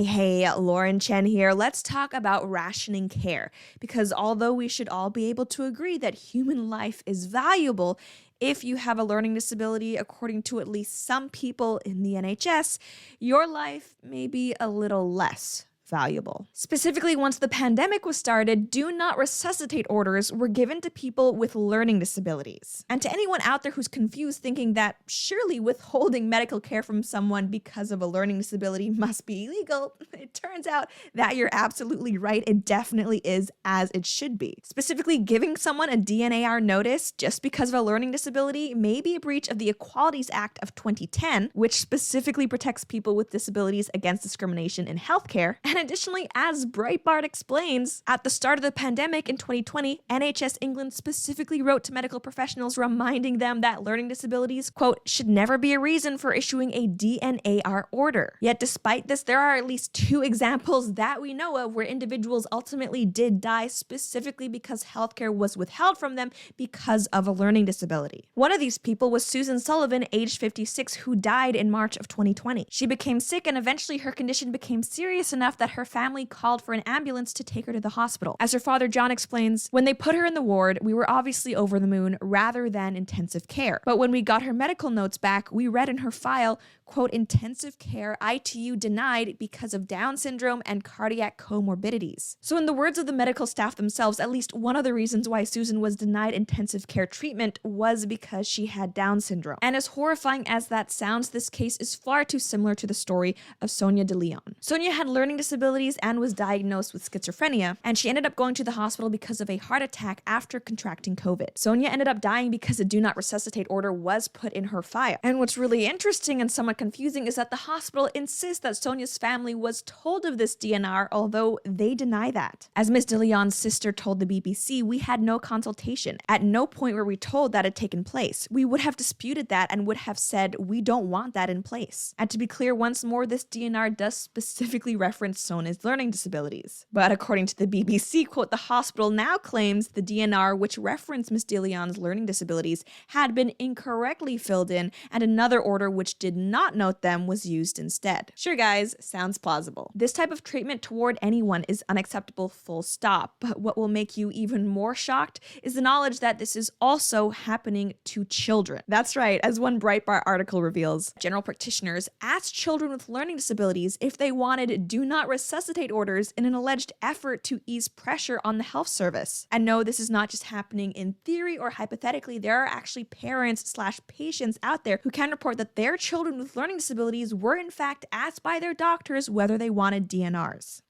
Hey, Lauren Chen here. Let's talk about rationing care. Because although we should all be able to agree that human life is valuable, if you have a learning disability, according to at least some people in the NHS, your life may be a little less valuable. Specifically, once the pandemic was started, do not resuscitate orders were given to people with learning disabilities. And to anyone out there who's confused thinking that surely withholding medical care from someone because of a learning disability must be illegal, it turns out that you're absolutely right. It definitely is, as it should be. Specifically, giving someone a DNAR notice just because of a learning disability may be a breach of the Equalities Act of 2010, which specifically protects people with disabilities against discrimination in healthcare. And additionally, as Breitbart explains, at the start of the pandemic in 2020, NHS England specifically wrote to medical professionals reminding them that learning disabilities, quote, should never be a reason for issuing a DNAR order. Yet despite this, there are at least two examples that we know of where individuals ultimately did die specifically because healthcare was withheld from them because of a learning disability. One of these people was Susan Sullivan, aged 56, who died in March of 2020. She became sick and eventually her condition became serious enough that her family called for an ambulance to take her to the hospital. As her father John explains, when they put her in the ward, we were obviously over the moon rather than intensive care. But when we got her medical notes back, we read in her file, quote, intensive care ITU denied because of Down syndrome and cardiac comorbidities. So in the words of the medical staff themselves, at least one of the reasons why Susan was denied intensive care treatment was because she had Down syndrome. And as horrifying as that sounds, this case is far too similar to the story of Sonia de Leon. Sonia had learning disabilities and was diagnosed with schizophrenia, and she ended up going to the hospital because of a heart attack after contracting COVID. Sonia ended up dying because a do not resuscitate order was put in her file. And what's really interesting and somewhat confusing is that the hospital insists that Sonia's family was told of this DNR, although they deny that. As Ms. de Leon's sister told the BBC, we had no consultation. At no point were we told that had taken place. We would have disputed that and would have said we don't want that in place. And to be clear once more, this DNR does specifically reference Sonia's learning disabilities. But according to the BBC, quote, the hospital now claims the DNR, which referenced Ms. de Leon's learning disabilities, had been incorrectly filled in, and another order which did not note them was used instead. Sure guys, sounds plausible. This type of treatment toward anyone is unacceptable, full stop. But what will make you even more shocked is the knowledge that this is also happening to children. That's right, as one Breitbart article reveals, general practitioners asked children with learning disabilities if they wanted do not resuscitate orders in an alleged effort to ease pressure on the health service. And no, this is not just happening in theory or hypothetically. There are actually parents/patients out there who can report that their children with learning disabilities were in fact asked by their doctors whether they wanted DNRs.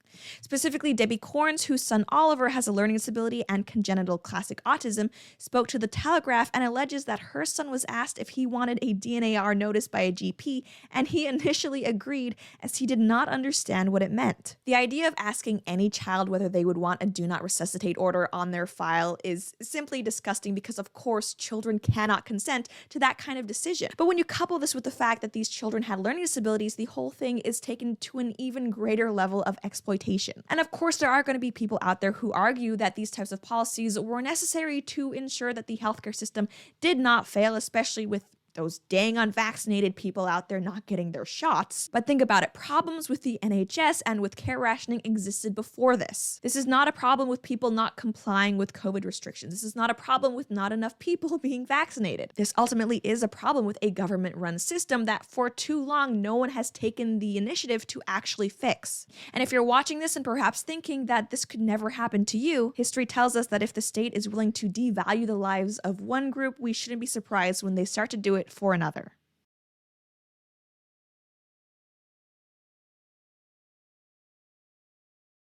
Specifically, Debbie Corns, whose son Oliver has a learning disability and congenital classic autism, spoke to The Telegraph and alleges that her son was asked if he wanted a DNAR notice by a GP, and he initially agreed as he did not understand what it meant. The idea of asking any child whether they would want a do not resuscitate order on their file is simply disgusting because, of course, children cannot consent to that kind of decision. But when you couple this with the fact that these children had learning disabilities, the whole thing is taken to an even greater level of exploitation. And of course, there are going to be people out there who argue that these types of policies were necessary to ensure that the healthcare system did not fail, especially with those dang unvaccinated people out there not getting their shots. But think about it, problems with the NHS and with care rationing existed before this. This is not a problem with people not complying with COVID restrictions. This is not a problem with not enough people being vaccinated. This ultimately is a problem with a government-run system that for too long no one has taken the initiative to actually fix. And if you're watching this and perhaps thinking that this could never happen to you, history tells us that if the state is willing to devalue the lives of one group, we shouldn't be surprised when they start to do it for another.